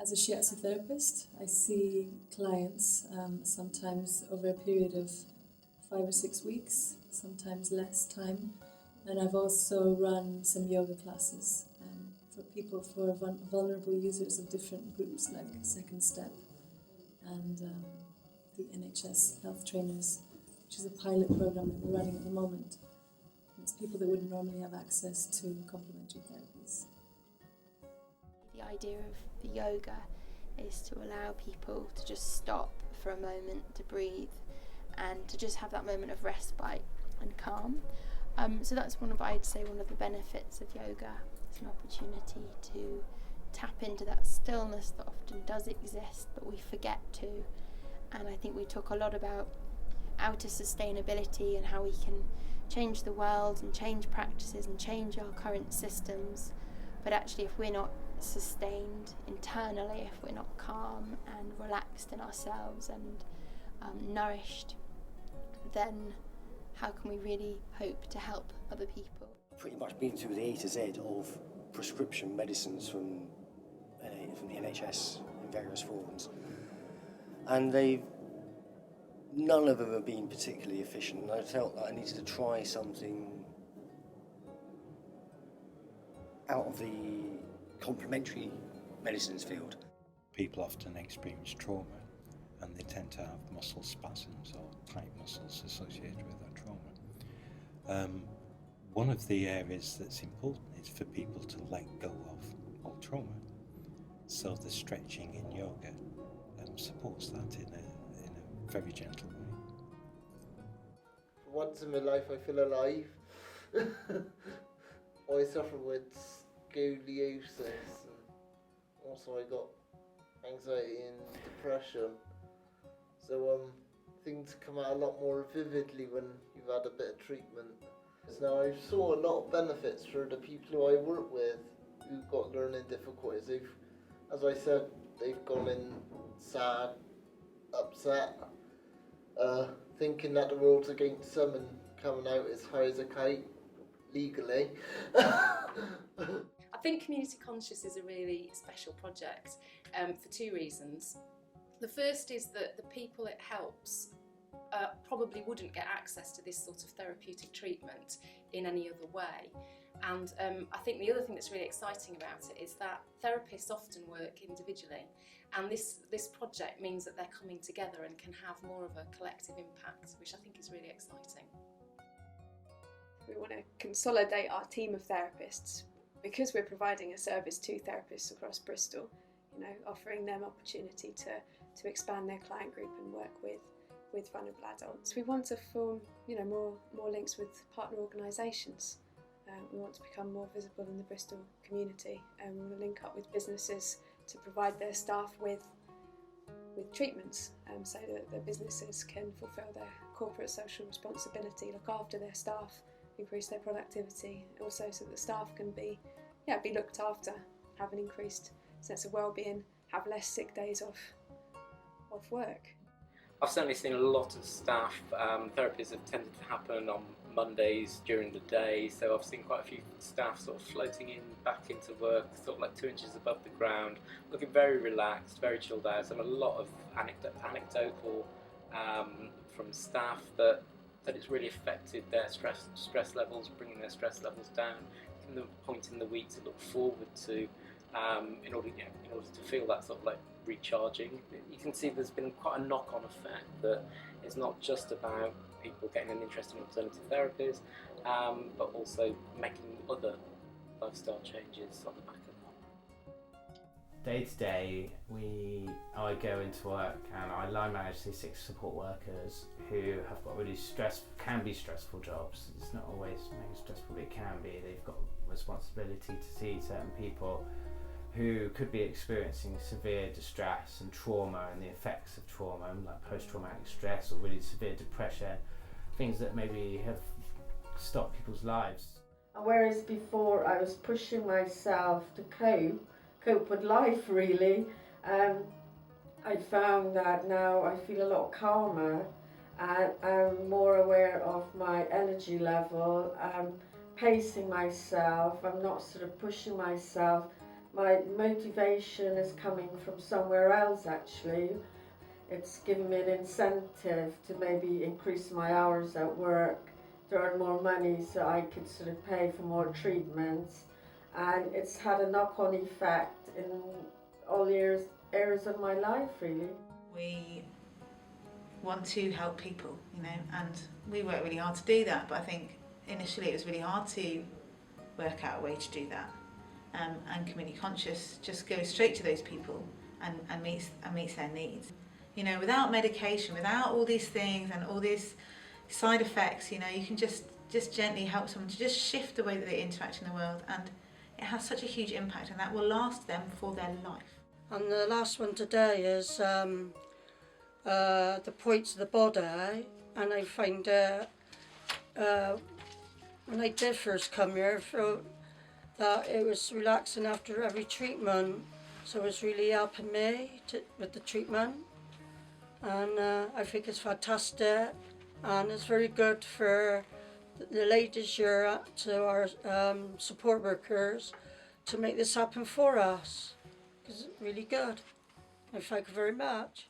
As a shiatsu therapist, I see clients sometimes over a period of 5 or 6 weeks, sometimes less time. And I've also run some yoga classes for people, for vulnerable users of different groups like Second Step and the NHS Health Trainers, which is a pilot program that we're running at the moment. And it's people that wouldn't normally have access to complementary therapies. The idea of the yoga is to allow people to just stop for a moment, to breathe and to just have that moment of respite and calm. So that's I'd say one of the benefits of yoga. It's an opportunity to tap into that stillness that often does exist but we forget to. And I think we talk a lot about outer sustainability and how we can change the world and change practices and change our current systems. But actually, if we're not sustained internally, if we're not calm and relaxed in ourselves and nourished, then how can we really hope to help other people? Pretty much been through the A to Z of prescription medicines from the NHS in various forms, and none of them have been particularly efficient, and I felt that I needed to try something out of the complementary medicines field. People often experience trauma and they tend to have muscle spasms or tight muscles associated with that trauma. One of the areas that's important is for people to let go of all trauma. So the stretching in yoga supports that in a very gentle way. For once in my life I feel alive. I suffer with scoliosis and also I got anxiety and depression. So things come out a lot more vividly when you've had a bit of treatment. Now I saw a lot of benefits for the people who I work with who've got learning difficulties. As I said, they've gone in sad, upset, thinking that the world's against them and coming out as high as a kite, legally. I think Community Conscious is a really special project for two reasons. The first is that the people it helps probably wouldn't get access to this sort of therapeutic treatment in any other way. And I think the other thing that's really exciting about it is that therapists often work individually, and this project means that they're coming together and can have more of a collective impact, which I think is really exciting. We want to consolidate our team of therapists because we're providing a service to therapists across Bristol, offering them opportunity to expand their client group and work with vulnerable adults. We want to form more links with partner organisations. We want to become more visible in the Bristol community, and we want to link up with businesses to provide their staff with treatments so that the businesses can fulfil their corporate social responsibility, look after their staff, increase their productivity, also so that the staff can be looked after, have an increased sense of well-being, have less sick days off work. I've certainly seen a lot of staff. Therapies have tended to happen on Mondays during the day, so I've seen quite a few staff sort of floating back into work, sort of like 2 inches above the ground, looking very relaxed, very chilled out. And a lot of anecdotal from staff that it's really affected their stress levels, bringing their stress levels down, in the point in the week to look forward to, in order to feel that sort of like recharging. You can see there's been quite a knock-on effect, that it's not just about people getting an interest in alternative therapies, but also making other lifestyle changes on the back of that. Day to day, I go into work and I line manage these 6 support workers who have got really can be stressful jobs. It's not always maybe stressful, but it can be. They've got responsibility to see certain people who could be experiencing severe distress and trauma and the effects of trauma, like post-traumatic stress or really severe depression, things that maybe have stopped people's lives. Whereas before I was pushing myself to cope with life really, I found that now I feel a lot calmer and I'm more aware of my energy level. I'm pacing myself, I'm not sort of pushing myself. My motivation is coming from somewhere else actually. It's given me an incentive to maybe increase my hours at work, to earn more money so I could sort of pay for more treatments. And it's had a knock-on effect in all areas of my life really. We want to help people, you know, and we work really hard to do that, but I think initially it was really hard to work out a way to do that. And Community Conscious just goes straight to those people and meets their needs. You know, without medication, without all these things and all these side effects, you know, you can just gently help someone to just shift the way that they interact in the world, and it has such a huge impact, and that will last them for their life. And the last one today is the points of the body, and I find when I did first come here, I felt that it was relaxing after every treatment, so it's really helping me with the treatment. And I think it's fantastic, and it's very good for the ladies here, to our support workers, to make this happen for us, because it's really good. I thank you very much.